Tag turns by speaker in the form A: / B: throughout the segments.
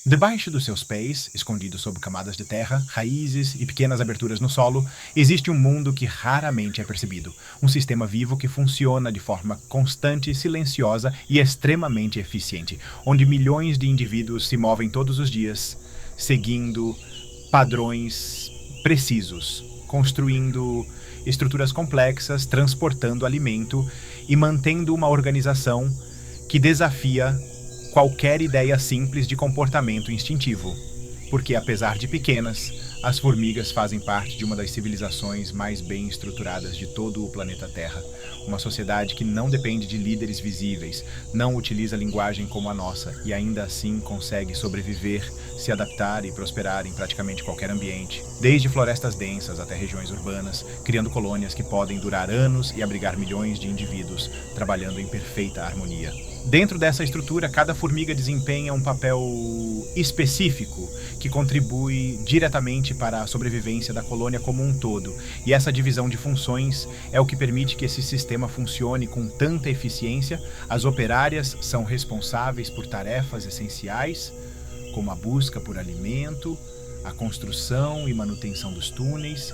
A: Debaixo dos seus pés, escondido sob camadas de terra, raízes e pequenas aberturas no solo, existe um mundo que raramente é percebido. Um sistema vivo que funciona de forma constante, silenciosa e extremamente eficiente, onde milhões de indivíduos se movem todos os dias, seguindo padrões precisos, construindo estruturas complexas, transportando alimento e mantendo uma organização que desafia qualquer ideia simples de comportamento instintivo, porque apesar de pequenas, as formigas fazem parte de uma das civilizações mais bem estruturadas de todo o planeta Terra. Uma sociedade que não depende de líderes visíveis, não utiliza linguagem como a nossa e ainda assim consegue sobreviver, se adaptar e prosperar em praticamente qualquer ambiente, desde florestas densas até regiões urbanas, criando colônias que podem durar anos e abrigar milhões de indivíduos, trabalhando em perfeita harmonia. Dentro dessa estrutura, cada formiga desempenha um papel específico que contribui diretamente para a sobrevivência da colônia como um todo. E essa divisão de funções é o que permite que esse sistema funcione com tanta eficiência. As operárias são responsáveis por tarefas essenciais, como a busca por alimento, a construção e manutenção dos túneis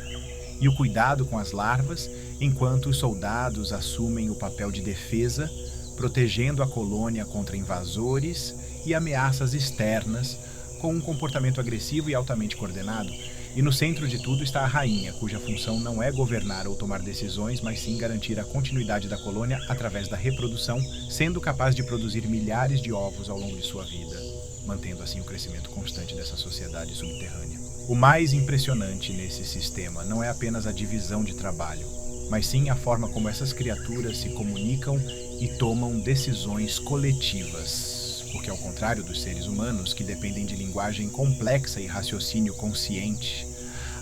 A: e o cuidado com as larvas, enquanto os soldados assumem o papel de defesa, protegendo a colônia contra invasores e ameaças externas, com um comportamento agressivo e altamente coordenado. E no centro de tudo está a rainha, cuja função não é governar ou tomar decisões, mas sim garantir a continuidade da colônia através da reprodução, sendo capaz de produzir milhares de ovos ao longo de sua vida, mantendo assim o crescimento constante dessa sociedade subterrânea. O mais impressionante nesse sistema não é apenas a divisão de trabalho, mas sim a forma como essas criaturas se comunicam e tomam decisões coletivas. Porque ao contrário dos seres humanos, que dependem de linguagem complexa e raciocínio consciente,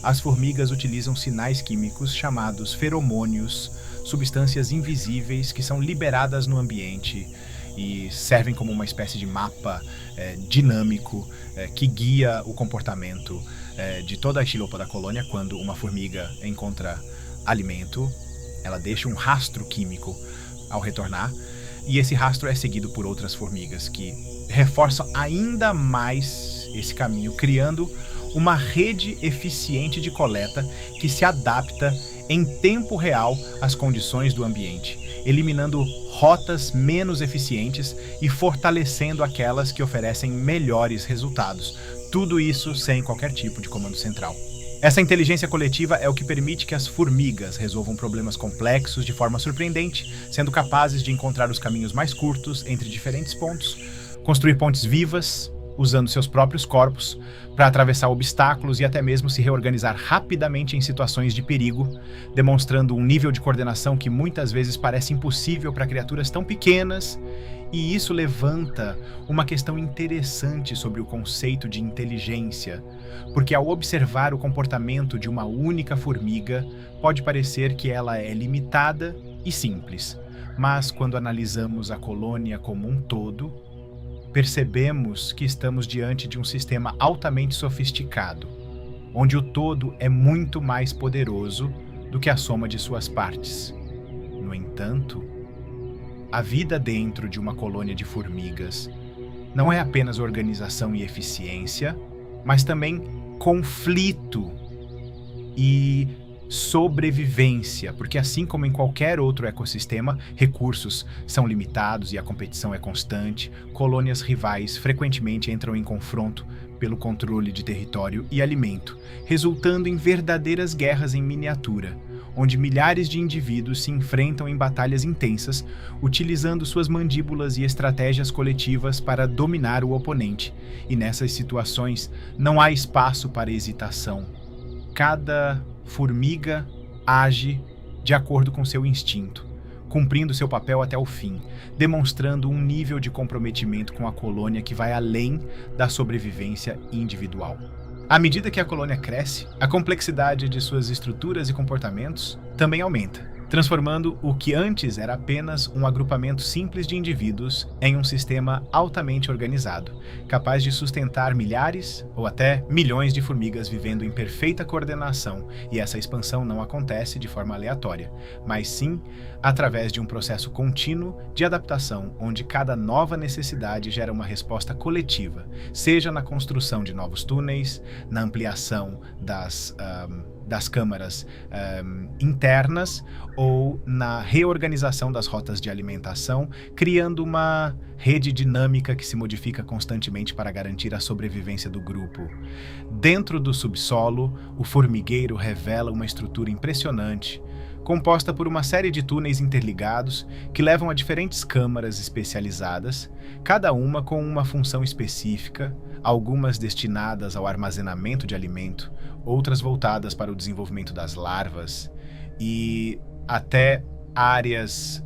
A: as formigas utilizam sinais químicos chamados feromônios, substâncias invisíveis que são liberadas no ambiente e servem como uma espécie de mapa dinâmico que guia o comportamento de toda a estilopa da colônia. Quando uma formiga encontra alimento, ela deixa um rastro químico ao retornar, e esse rastro é seguido por outras formigas que reforçam ainda mais esse caminho, criando uma rede eficiente de coleta que se adapta em tempo real às condições do ambiente, eliminando rotas menos eficientes e fortalecendo aquelas que oferecem melhores resultados. Tudo isso sem qualquer tipo de comando central. Essa inteligência coletiva é o que permite que as formigas resolvam problemas complexos de forma surpreendente, sendo capazes de encontrar os caminhos mais curtos entre diferentes pontos, construir pontes vivas, usando seus próprios corpos, para atravessar obstáculos e até mesmo se reorganizar rapidamente em situações de perigo, demonstrando um nível de coordenação que muitas vezes parece impossível para criaturas tão pequenas. E isso levanta uma questão interessante sobre o conceito de inteligência, porque ao observar o comportamento de uma única formiga, pode parecer que ela é limitada e simples, mas quando analisamos a colônia como um todo, percebemos que estamos diante de um sistema altamente sofisticado, onde o todo é muito mais poderoso do que a soma de suas partes. No entanto, a vida dentro de uma colônia de formigas não é apenas organização e eficiência, mas também conflito e sobrevivência, porque assim como em qualquer outro ecossistema, recursos são limitados e a competição é constante, colônias rivais frequentemente entram em confronto pelo controle de território e alimento, resultando em verdadeiras guerras em miniatura, onde milhares de indivíduos se enfrentam em batalhas intensas, utilizando suas mandíbulas e estratégias coletivas para dominar o oponente. E nessas situações não há espaço para hesitação. Cada formiga age de acordo com seu instinto, cumprindo seu papel até o fim, demonstrando um nível de comprometimento com a colônia que vai além da sobrevivência individual. À medida que a colônia cresce, a complexidade de suas estruturas e comportamentos também aumenta. transformando o que antes era apenas um agrupamento simples de indivíduos em um sistema altamente organizado, capaz de sustentar milhares ou até milhões de formigas vivendo em perfeita coordenação, e essa expansão não acontece de forma aleatória, mas sim através de um processo contínuo de adaptação, onde cada nova necessidade gera uma resposta coletiva, seja na construção de novos túneis, na ampliação das câmaras internas ou na reorganização das rotas de alimentação, criando uma rede dinâmica que se modifica constantemente para garantir a sobrevivência do grupo. Dentro do subsolo, o formigueiro revela uma estrutura impressionante, composta por uma série de túneis interligados que levam a diferentes câmaras especializadas, cada uma com uma função específica, algumas destinadas ao armazenamento de alimento, outras voltadas para o desenvolvimento das larvas e até áreas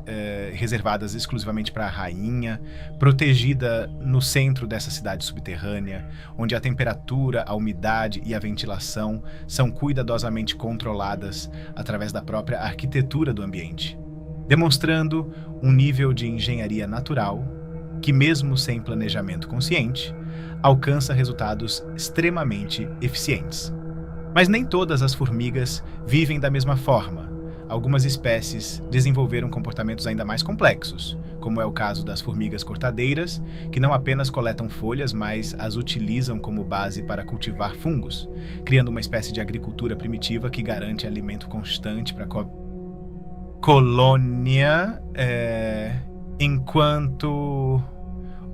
A: reservadas exclusivamente para a rainha, protegida no centro dessa cidade subterrânea, onde a temperatura, a umidade e a ventilação são cuidadosamente controladas através da própria arquitetura do ambiente, demonstrando um nível de engenharia natural que, mesmo sem planejamento consciente, alcança resultados extremamente eficientes. Mas nem todas as formigas vivem da mesma forma. Algumas espécies desenvolveram comportamentos ainda mais complexos, como é o caso das formigas cortadeiras, que não apenas coletam folhas, mas as utilizam como base para cultivar fungos, criando uma espécie de agricultura primitiva que garante alimento constante para a colônia, enquanto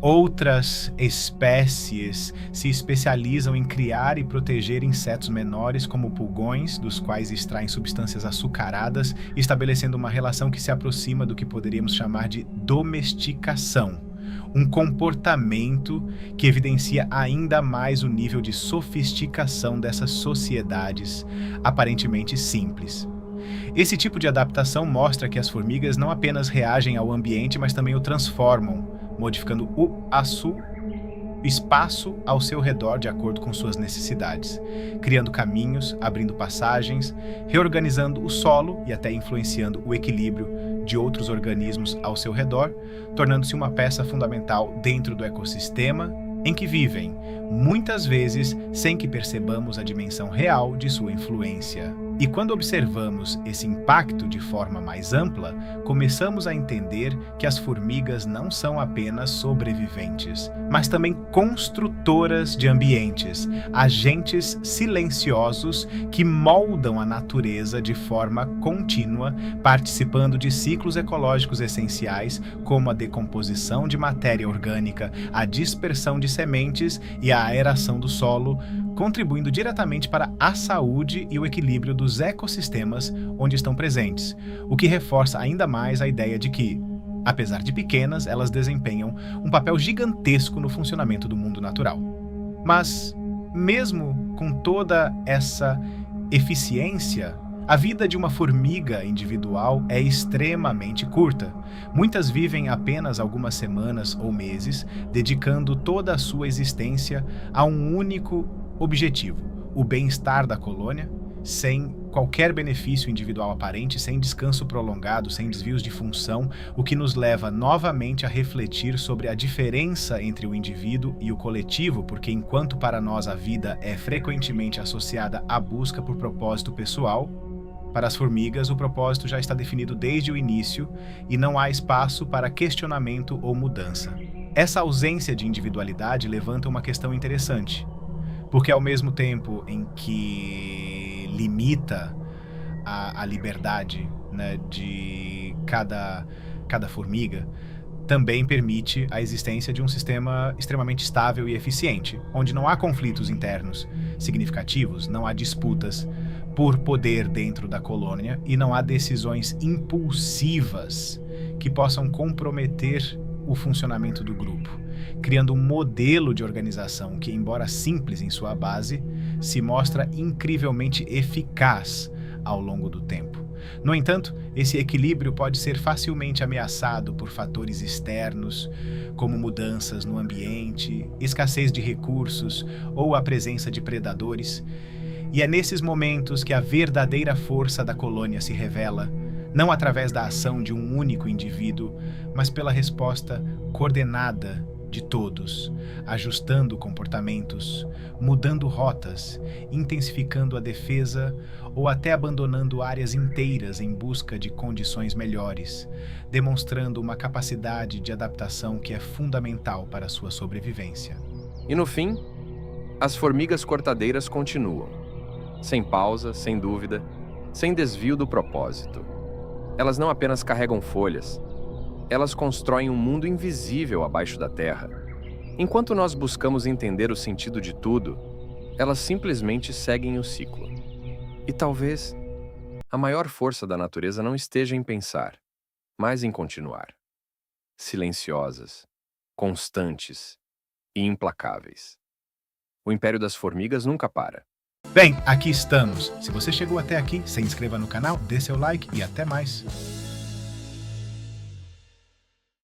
A: outras espécies se especializam em criar e proteger insetos menores, como pulgões, dos quais extraem substâncias açucaradas, estabelecendo uma relação que se aproxima do que poderíamos chamar de domesticação, um comportamento que evidencia ainda mais o nível de sofisticação dessas sociedades aparentemente simples. Esse tipo de adaptação mostra que as formigas não apenas reagem ao ambiente, mas também o transformam, modificando o espaço ao seu redor de acordo com suas necessidades, criando caminhos, abrindo passagens, reorganizando o solo e até influenciando o equilíbrio de outros organismos ao seu redor, tornando-se uma peça fundamental dentro do ecossistema em que vivem, muitas vezes sem que percebamos a dimensão real de sua influência. E quando observamos esse impacto de forma mais ampla, começamos a entender que as formigas não são apenas sobreviventes, mas também construtoras de ambientes, agentes silenciosos que moldam a natureza de forma contínua, participando de ciclos ecológicos essenciais, como a decomposição de matéria orgânica, a dispersão de sementes e a aeração do solo, contribuindo diretamente para a saúde e o equilíbrio dos ecossistemas onde estão presentes, o que reforça ainda mais a ideia de que, apesar de pequenas, elas desempenham um papel gigantesco no funcionamento do mundo natural. Mas, mesmo com toda essa eficiência, a vida de uma formiga individual é extremamente curta. Muitas vivem apenas algumas semanas ou meses, dedicando toda a sua existência a um único objetivo: o bem-estar da colônia, sem qualquer benefício individual aparente, sem descanso prolongado, sem desvios de função, o que nos leva novamente a refletir sobre a diferença entre o indivíduo e o coletivo, porque enquanto para nós a vida é frequentemente associada à busca por propósito pessoal, para as formigas o propósito já está definido desde o início e não há espaço para questionamento ou mudança. Essa ausência de individualidade levanta uma questão interessante, porque ao mesmo tempo em que limita a liberdade, né, de cada formiga, também permite a existência de um sistema extremamente estável e eficiente, onde não há conflitos internos significativos, não há disputas por poder dentro da colônia e não há decisões impulsivas que possam comprometer o funcionamento do grupo, criando um modelo de organização que, embora simples em sua base, se mostra incrivelmente eficaz ao longo do tempo. No entanto, esse equilíbrio pode ser facilmente ameaçado por fatores externos, como mudanças no ambiente, escassez de recursos ou a presença de predadores. E é nesses momentos que a verdadeira força da colônia se revela, não através da ação de um único indivíduo, mas pela resposta coordenada de todos, ajustando comportamentos, mudando rotas, intensificando a defesa ou até abandonando áreas inteiras em busca de condições melhores, demonstrando uma capacidade de adaptação que é fundamental para a sua sobrevivência.
B: E no fim, as formigas cortadeiras continuam, sem pausa, sem dúvida, sem desvio do propósito. Elas não apenas carregam folhas, elas constroem um mundo invisível abaixo da terra. Enquanto nós buscamos entender o sentido de tudo, elas simplesmente seguem o ciclo. E talvez a maior força da natureza não esteja em pensar, mas em continuar. Silenciosas, constantes e implacáveis. O Império das Formigas nunca para.
A: Bem, aqui estamos. Se você chegou até aqui, se inscreva no canal, dê seu like e até mais.